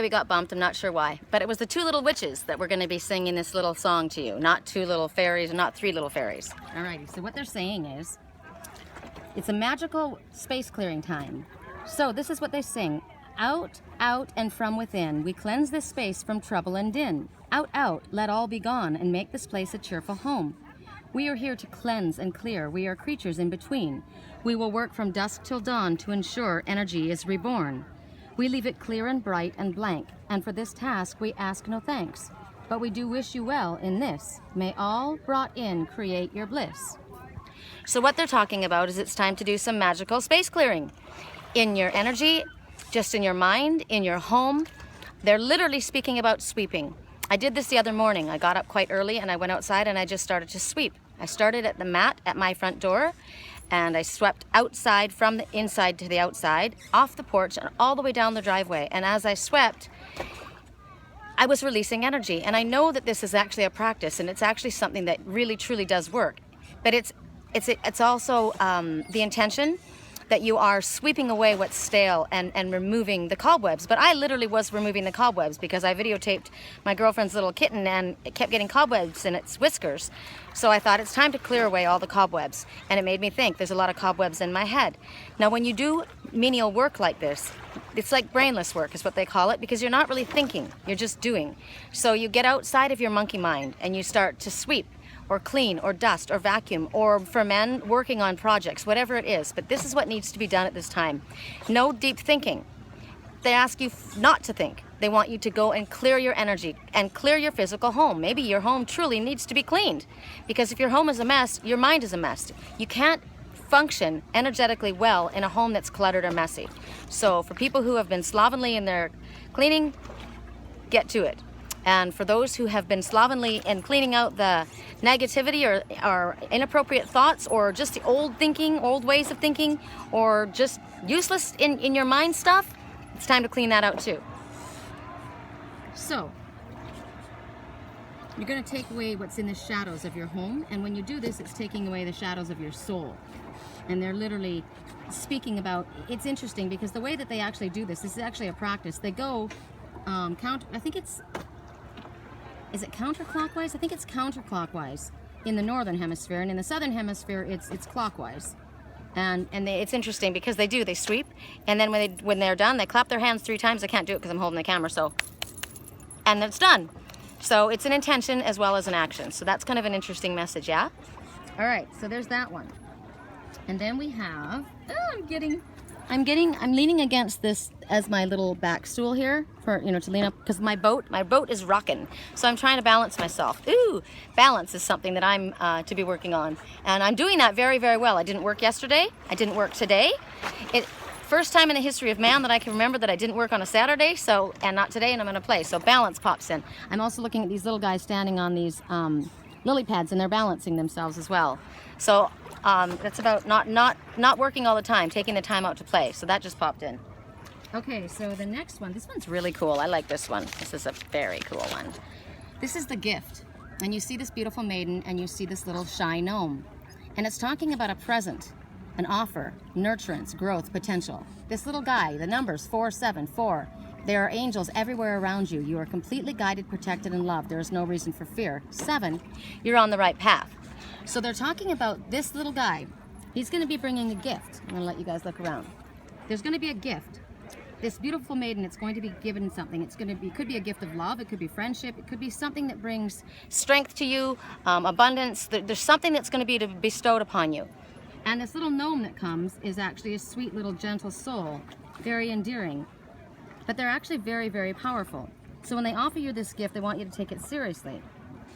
we got bumped. I'm not sure why. But it was the two little witches that were going to be singing this little song to you. Not two little fairies, not three little fairies. Alrighty, so what they're saying is, it's a magical space clearing time. So this is what they sing. Out, out, and from within, we cleanse this space from trouble and din. Out, out, let all be gone, and make this place a cheerful home. We are here to cleanse and clear. We are creatures in between. We will work from dusk till dawn to ensure energy is reborn. We leave it clear and bright and blank, and for this task we ask no thanks. But we do wish you well in this. May all brought in create your bliss. So what they're talking about is it's time to do some magical space clearing. In your energy, just in your mind, in your home. They're literally speaking about sweeping. I did this the other morning. I got up quite early and I went outside and I just started to sweep. I started at the mat at my front door and I swept outside from the inside to the outside, off the porch and all the way down the driveway. And as I swept, I was releasing energy. And I know that this is actually a practice and it's actually something that really truly does work. But it's also the intention that you are sweeping away what's stale and removing the cobwebs. But I literally was removing the cobwebs because I videotaped my girlfriend's little kitten and it kept getting cobwebs in its whiskers. So I thought it's time to clear away all the cobwebs. And it made me think there's a lot of cobwebs in my head. Now when you do menial work like this, it's like brainless work is what they call it, because you're not really thinking, you're just doing. So you get outside of your monkey mind and you start to sweep or clean, or dust, or vacuum, or for men, working on projects, whatever it is. But this is what needs to be done at this time. No deep thinking. They ask you not to think. They want you to go and clear your energy and clear your physical home. Maybe your home truly needs to be cleaned. Because if your home is a mess, your mind is a mess. You can't function energetically well in a home that's cluttered or messy. So for people who have been slovenly in their cleaning, get to it. And for those who have been slovenly in cleaning out the negativity or inappropriate thoughts or just the old thinking, old ways of thinking, or just useless in your mind stuff, it's time to clean that out too. So, you're going to take away what's in the shadows of your home, and when you do this, it's taking away the shadows of your soul. And they're literally speaking about, it's interesting because the way that they actually do this is actually a practice. They go, is it counterclockwise? I think it's counterclockwise in the northern hemisphere, and in the southern hemisphere it's clockwise. And it's interesting because they sweep, and then when they're done, they clap their hands 3 times. I can't do it because I'm holding the camera, so, and it's done. So it's an intention as well as an action. So that's kind of an interesting message, yeah? All right, so there's that one. And then we have, I'm leaning against this as my little back stool here for, to lean up, because my boat is rocking. So I'm trying to balance myself. Ooh, balance is something that I'm to be working on. And I'm doing that very, very well. I didn't work yesterday. I didn't work today. First time in the history of man that I can remember that I didn't work on a Saturday, and not today, and I'm gonna play. So balance pops in. I'm also looking at these little guys standing on these lily pads, and they're balancing themselves as well. So that's about not working all the time, taking the time out to play. So that just popped in. Okay, so the next one, this one's really cool. I like this one. This is a very cool one. This is the gift. And you see this beautiful maiden, and you see this little shy gnome. And it's talking about a present, an offer, nurturance, growth, potential. This little guy, the numbers 474. There are angels everywhere around you. You are completely guided, protected, and loved. There is no reason for fear. 7, you're on the right path. So they're talking about this little guy. He's going to be bringing a gift. I'm going to let you guys look around. There's going to be a gift. This beautiful maiden, it's going to be given something. It could be a gift of love. It could be friendship. It could be something that brings strength to you, abundance. There's something that's going to be bestowed upon you. And this little gnome that comes is actually a sweet little gentle soul, very endearing. But they're actually very, very powerful. So when they offer you this gift, they want you to take it seriously.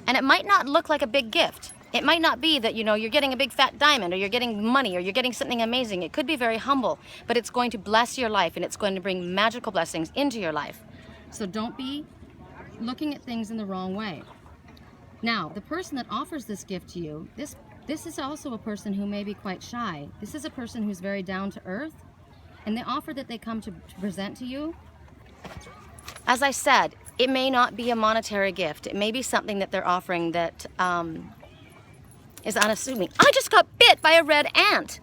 And it might not look like a big gift. It might not be that, you're getting a big fat diamond, or you're getting money, or you're getting something amazing. It could be very humble, but it's going to bless your life, and it's going to bring magical blessings into your life. So don't be looking at things in the wrong way. Now, the person that offers this gift to you, this is also a person who may be quite shy. This is a person who's very down to earth, and the offer that they come to present to you, as I said, it may not be a monetary gift. It may be something that they're offering that is unassuming. I just got bit by a red ant.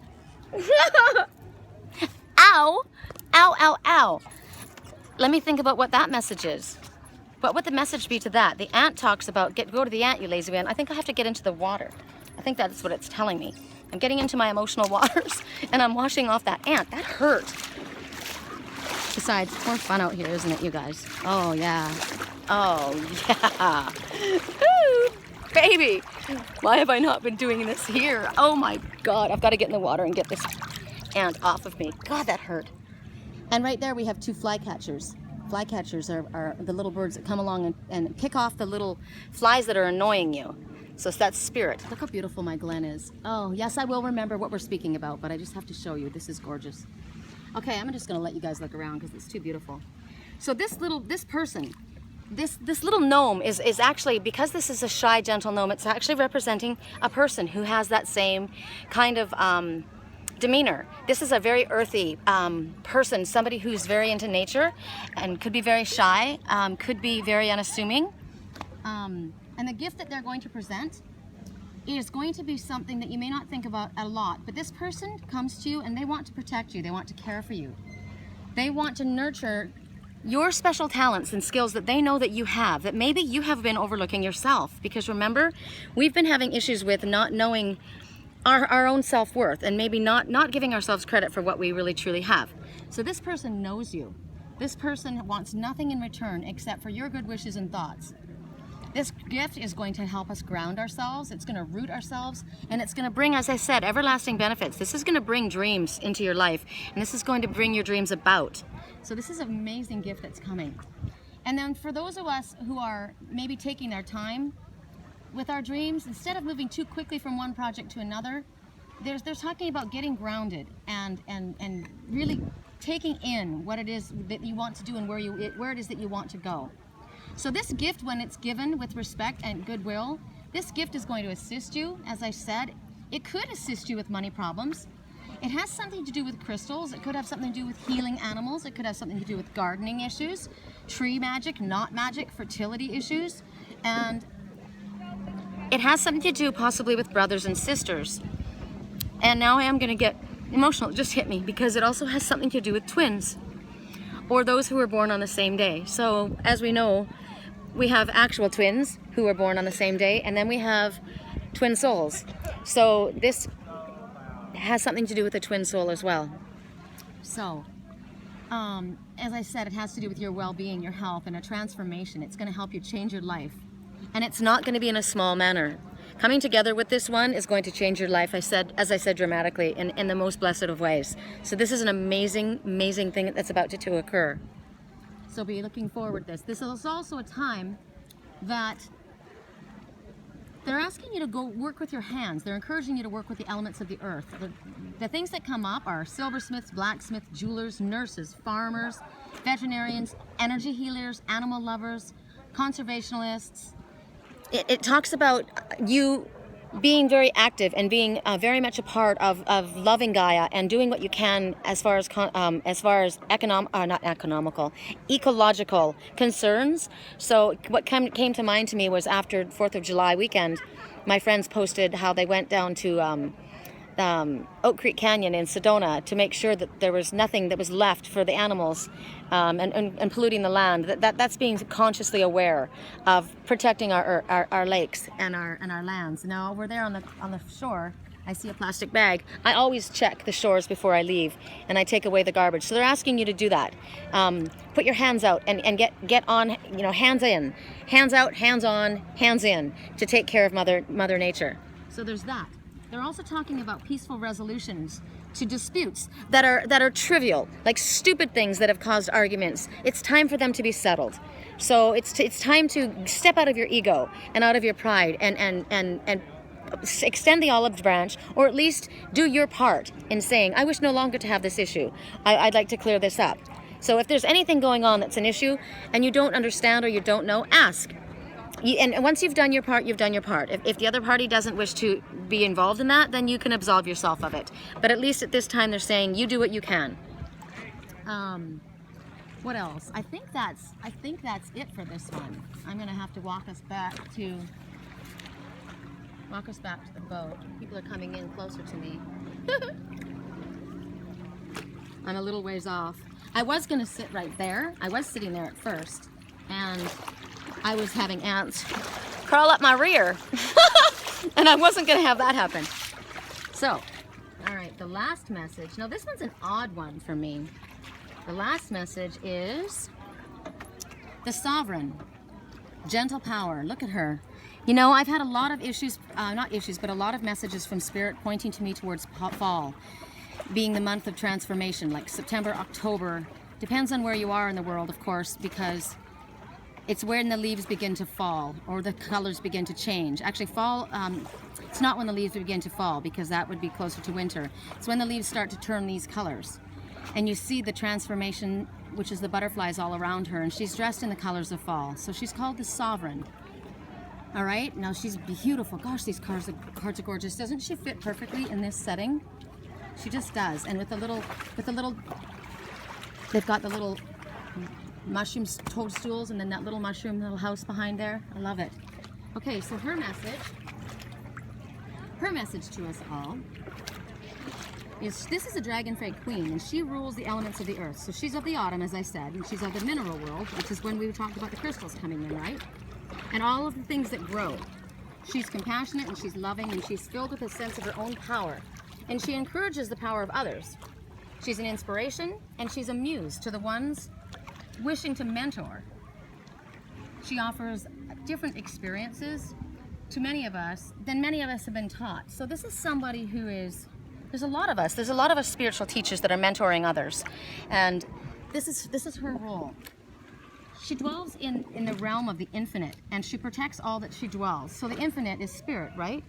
Ow, ow, ow, ow. let me think about what that message is. What would the message be to that? The ant talks about, go to the ant, you lazy man. I think I have to get into the water. I think that's what it's telling me. I'm getting into my emotional waters and I'm washing off that ant. That hurt. Besides, it's more fun out here, isn't it, you guys? Oh, yeah. Oh, yeah. Woo, baby. Why have I not been doing this here? Oh, my God. I've got to get in the water and get this ant off of me. God, that hurt. And right there we have 2 flycatchers. Flycatchers are the little birds that come along and pick off the little flies that are annoying you. So that's spirit. Look how beautiful my glen is. Oh, yes, I will remember what we're speaking about, but I just have to show you. This is gorgeous. Okay, I'm just gonna let you guys look around because it's too beautiful. So this little gnome is actually, because this is a shy, gentle gnome, it's actually representing a person who has that same kind of demeanor. This is a very earthy person, somebody who's very into nature and could be very shy, could be very unassuming. And the gift that they're going to present is going to be something that you may not think about a lot, but this person comes to you and they want to protect you, they want to care for you. They want to nurture your special talents and skills that they know that you have, that maybe you have been overlooking yourself. Because remember, we've been having issues with not knowing our own self-worth and maybe not giving ourselves credit for what we really truly have. So this person knows you. This person wants nothing in return except for your good wishes and thoughts. This gift is going to help us ground ourselves, it's going to root ourselves, and it's going to bring, as I said, everlasting benefits. This is going to bring dreams into your life, and this is going to bring your dreams about. So this is an amazing gift that's coming. And then for those of us who are maybe taking our time with our dreams, instead of moving too quickly from one project to another, they're talking about getting grounded and really taking in what it is that you want to do and where it is that you want to go. So this gift, when it's given with respect and goodwill, this gift is going to assist you. As I said, it could assist you with money problems. It has something to do with crystals. It could have something to do with healing animals. It could have something to do with gardening issues, tree magic, knot magic, fertility issues, and it has something to do possibly with brothers and sisters. And now I am going to get emotional. It just hit me because it also has something to do with twins or those who were born on the same day. So as we know, we have actual twins who were born on the same day, and then we have twin souls. So this has something to do with the twin soul as well. So as I said, it has to do with your well-being, your health, and a transformation. It's going to help you change your life. And it's not going to be in a small manner. Coming together with this one is going to change your life, as I said, dramatically, in the most blessed of ways. So this is an amazing, amazing thing that's about to occur. So be looking forward to this. This is also a time that they're asking you to go work with your hands. They're encouraging you to work with the elements of the earth. The things that come up are silversmiths, blacksmiths, jewelers, nurses, farmers, veterinarians, energy healers, animal lovers, conservationists. It talks about you being very active and being very much a part of loving Gaia and doing what you can as far as ecological concerns. So what came to mind to me was after 4th of July weekend, my friends posted how they went down to Oak Creek Canyon in Sedona to make sure that there was nothing that was left for the animals and polluting the land. That's being consciously aware of protecting our lakes and our lands. Now over there on the shore, I see a plastic bag. I always check the shores before I leave, and I take away the garbage. So they're asking you to do that. Put your hands out and get on. Hands in, hands out, hands on, hands in to take care of Mother Nature. So there's that. They're also talking about peaceful resolutions to disputes that are trivial, like stupid things that have caused arguments. It's time for them to be settled. So it's time to step out of your ego and out of your pride and extend the olive branch, or at least do your part in saying, I wish no longer to have this issue. I'd like to clear this up. So if there's anything going on that's an issue and you don't understand or you don't know, ask. And once you've done your part, you've done your part. If the other party doesn't wish to be involved in that, then you can absolve yourself of it. But at least at this time, they're saying you do what you can. What else? I think that's it for this one. I'm gonna have to walk us back to the boat. People are coming in closer to me. I'm a little ways off. I was going to sit right there. I was sitting there at first, and I was having ants crawl up my rear. And I wasn't going to have that happen. So, all right, the last message. Now, this one's an odd one for me. The last message is the Sovereign. Gentle power. Look at her. You know, I've had a lot of issues, not issues, but a lot of messages from Spirit pointing to me towards fall, being the month of transformation, like September, October. Depends on where you are in the world, of course, because it's when the leaves begin to fall or the colors begin to change. Actually, fall, it's not when the leaves begin to fall, because that would be closer to winter. It's when the leaves start to turn these colors. And you see the transformation, which is the butterflies all around her, and she's dressed in the colors of fall. So she's called the Sovereign. All right, now she's beautiful. Gosh, these cards are gorgeous. Doesn't she fit perfectly in this setting? She just does. And with the little, they've got the little mushroom toadstools and then that little mushroom little house behind there. I love it. Okay, so her message to us all is, this is a Dragonfae queen, and she rules the elements of the earth. So she's of the autumn, as I said, and she's of the mineral world, which is when we talked about the crystals coming in, right? And all of the things that grow. She's compassionate and she's loving and she's filled with a sense of her own power. And she encourages the power of others. She's an inspiration and she's a muse to the ones wishing to mentor. She offers different experiences to many of us than many of us have been taught. So this is somebody who is, there's a lot of us spiritual teachers that are mentoring others. And this is her role. She dwells in the realm of the infinite, and she protects all that she dwells. So the infinite is spirit, right?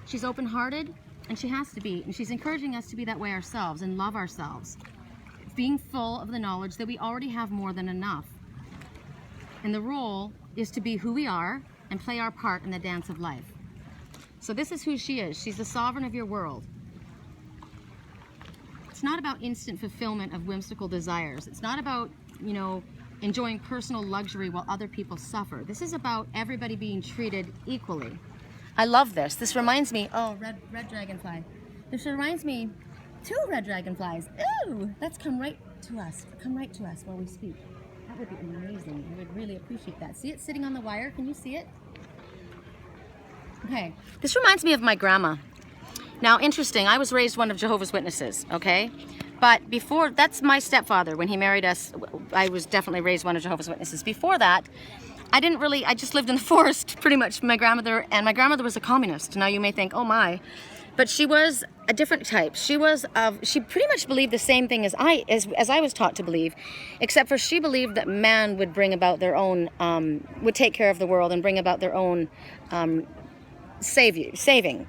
She's open-hearted, and she has to be, and she's encouraging us to be that way ourselves and love ourselves, being full of the knowledge that we already have more than enough. And the role is to be who we are and play our part in the dance of life. So this is who she is. She's the sovereign of your world. It's not about instant fulfillment of whimsical desires. It's not about, you know, enjoying personal luxury while other people suffer. This is about everybody being treated equally. I love this. This reminds me, oh, red dragonfly. This reminds me, 2 red dragonflies. Ooh, that's come right to us while we speak. That would be amazing. I would really appreciate that. See it sitting on the wire? Can you see it? Okay. This reminds me of my grandma. Now, interesting, I was raised one of Jehovah's Witnesses, okay? But before, that's my stepfather. When he married us, I was definitely raised one of Jehovah's Witnesses. Before that, I just lived in the forest, pretty much. My grandmother was a communist. Now you may think, oh my. But she was a different type. She pretty much believed the same thing as I was taught to believe, except for she believed that man would bring about their own, would take care of the world and bring about their own saving.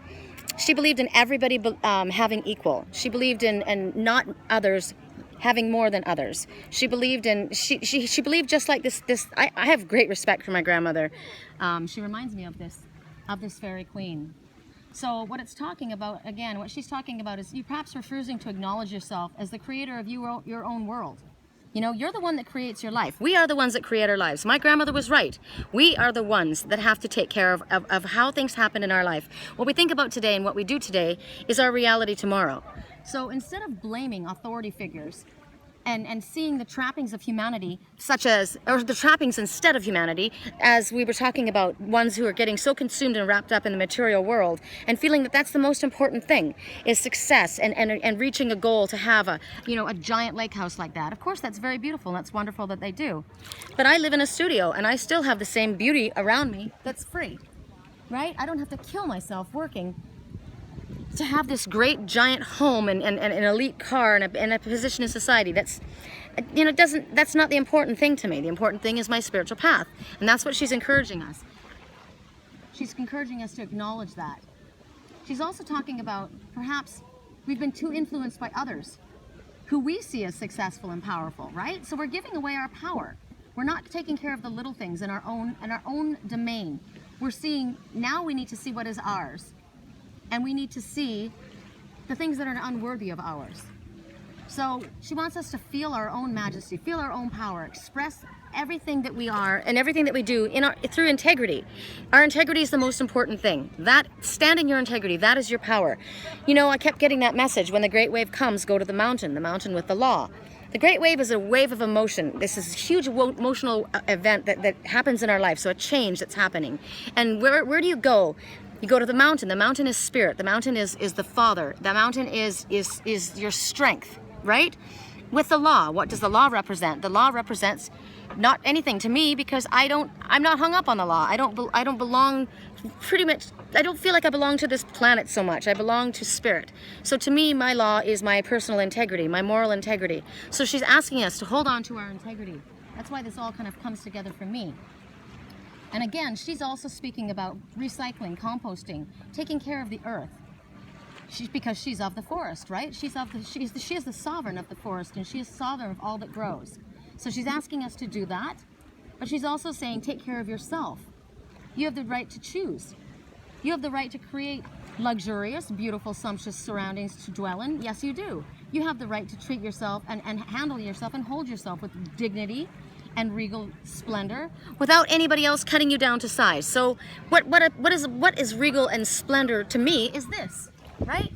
She believed in everybody having equal. She believed in not others having more than others. She believed in, she believed just like this. I have great respect for my grandmother. She reminds me of this fairy queen. So what it's talking about, again, what she's talking about is you perhaps refusing to acknowledge yourself as the creator of your own world. You know, you're the one that creates your life. We are the ones that create our lives. My grandmother was right. We are the ones that have to take care of how things happen in our life. What we think about today and what we do today is our reality tomorrow. So instead of blaming authority figures and seeing the trappings of humanity, or the trappings instead of humanity, as we were talking about, ones who are getting so consumed and wrapped up in the material world and feeling that that's the most important thing, is success and reaching a goal to have a giant lake house like that. Of course, that's very beautiful and that's wonderful that they do. But I live in a studio and I still have the same beauty around me that's free, right? I don't have to kill myself working to have this great giant home and an elite car and a position in society. That's not the important thing to me. The important thing is my spiritual path. And that's what she's encouraging us. She's encouraging us to acknowledge that. She's also talking about perhaps we've been too influenced by others who we see as successful and powerful, right? So we're giving away our power. We're not taking care of the little things in our own domain. We're seeing, now we need to see what is ours. And we need to see the things that are unworthy of ours. So she wants us to feel our own majesty, feel our own power, express everything that we are and everything that we do through integrity. Our integrity is the most important thing. That, standing your integrity, that is your power. You know, I kept getting that message, when the great wave comes, go to the mountain with the law. The great wave is a wave of emotion. This is a huge emotional event that happens in our life, so a change that's happening. And where do you go? You go to the mountain. The mountain is spirit. The mountain is the Father. The mountain is your strength, right? With the law, what does the law represent? The law represents not anything to me, because I'm not hung up on the law. I don't belong, pretty much, I don't feel like I belong to this planet so much. I belong to spirit. So to me, my law is my personal integrity, my moral integrity. So she's asking us to hold on to our integrity. That's why this all kind of comes together for me. And again, she's also speaking about recycling, composting, taking care of the earth. Because she's of the forest, right? She is the sovereign of the forest, and she is sovereign of all that grows. So she's asking us to do that, but she's also saying, take care of yourself. You have the right to choose. You have the right to create luxurious, beautiful, sumptuous surroundings to dwell in. Yes, you do. You have the right to treat yourself and handle yourself and hold yourself with dignity and regal splendor without anybody else cutting you down to size. So what is regal and splendor to me is this, right?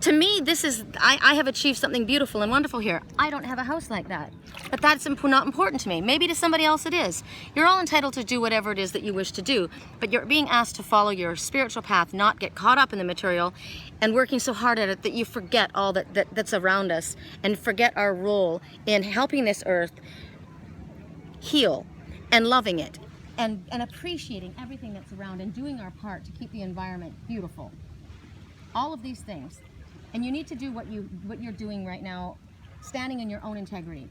To me, this is, I have achieved something beautiful and wonderful here. I don't have a house like that, but that's not important to me. Maybe to somebody else it is. You're all entitled to do whatever it is that you wish to do, but you're being asked to follow your spiritual path, not get caught up in the material and working so hard at it that you forget all that's around us and forget our role in helping this earth heal and loving it and appreciating everything that's around and doing our part to keep the environment beautiful. All of these things. And you need to do what you're doing right now, standing in your own integrity,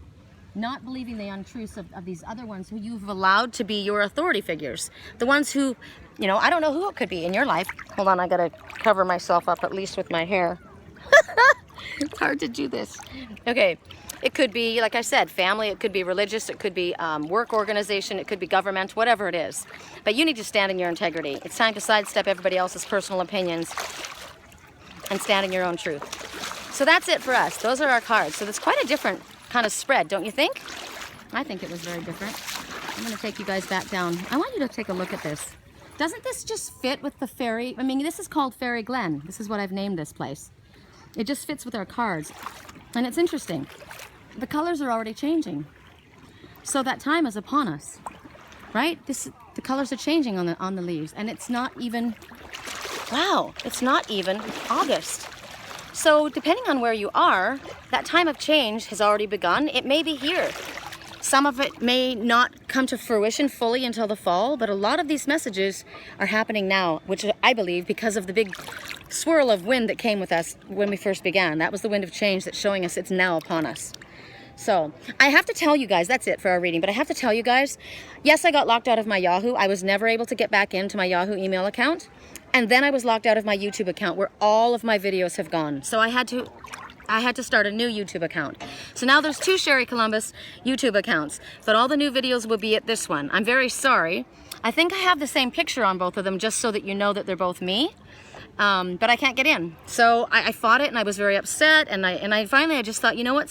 not believing the untruths of these other ones who you've allowed to be your authority figures. The ones who, you know, I don't know who it could be in your life. Hold on, I gotta cover myself up at least with my hair. It's hard to do this. Okay, it could be, like I said, family, it could be religious, it could be work organization, it could be government, whatever it is. But you need to stand in your integrity. It's time to sidestep everybody else's personal opinions and stand in your own truth. So that's it for us. Those are our cards. So that's quite a different kind of spread, don't you think? I think it was very different. I'm going to take you guys back down. I want you to take a look at this. Doesn't this just fit with the fairy? I mean, this is called Fairy Glen. This is what I've named this place. It just fits with our cards. And it's interesting. The colors are already changing. So that time is upon us, right? The colors are changing on the leaves, and it's not even, wow, it's not even August. So depending on where you are, that time of change has already begun. It may be here. Some of it may not come to fruition fully until the fall, but a lot of these messages are happening now, which I believe because of the big swirl of wind that came with us when we first began. That was the wind of change that's showing us it's now upon us. So I have to tell you guys, that's it for our reading, but I have to tell you guys, yes, I got locked out of my Yahoo. I was never able to get back into my Yahoo email account. And then I was locked out of my YouTube account where all of my videos have gone. So I had to start a new YouTube account. So now there's 2 Sherry Columbus YouTube accounts, but all the new videos will be at this one. I'm very sorry. I think I have the same picture on both of them just so that you know that they're both me. But I can't get in. So I fought it and I was very upset, and I finally just thought, you know what,